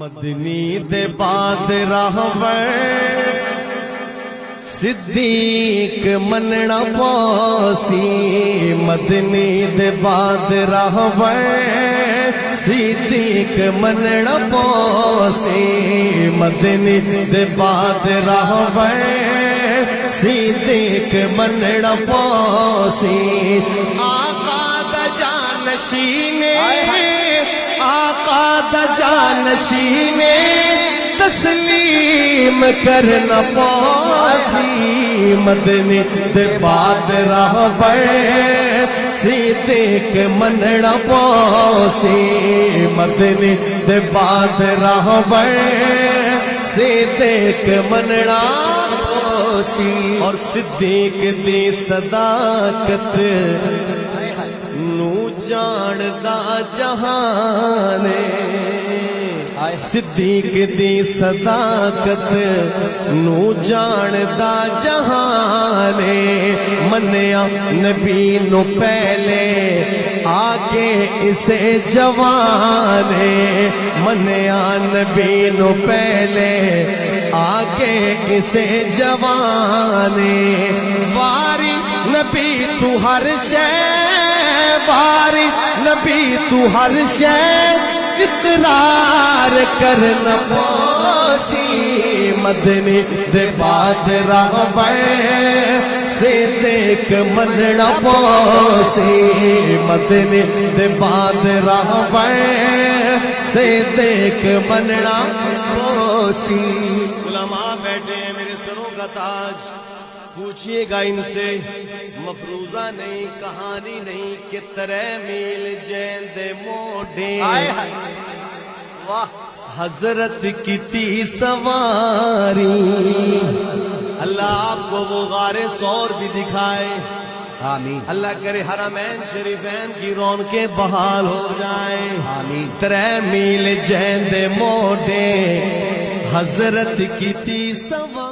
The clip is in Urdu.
مدنی دے بعد راہبر صدیق مننا پاسی مدنی دے بعد راہبر صدیق مننا پاسی مدنی دے بعد راہبر صدیق مننا پاسی آقا دا جانشینے آقا دا جانشینے تسلیم کرنا پاسی مدنی دے بعد راہبر صدیق مننا پاسی مدنی دے بعد راہبر صدیق مننا پاسی اور صدیق دی صداقت نو جاندا جہانے صدیق دی صداقت نو جاندا جہانے منیا نبی نو پہلے آکے اسے جوانے منیا نبی نو پہلے آکے اسے جوانے واری نبی تو ہر شے واری نبی تو ہر شے اقرار کرنا پاسی مدنی دے بعد راہبر صدیق مننا پاسی مدنی دے بعد راہبر صدیق مننا پاسی علماء بیٹھے ہیں میرے سروں کا تاج پوچھئے گا ان سے مفروضہ نہیں کہانی نہیں کہ 3 میل جین دے موڑے حضرت کی تی سواری اللہ آپ کو وہ غار سور بھی دکھائے آمین اللہ کرے حرمین شریفین کی رونقیں بحال ہو جائیں آمین 3 میل جین دے موڑے حضرت کی تی سواری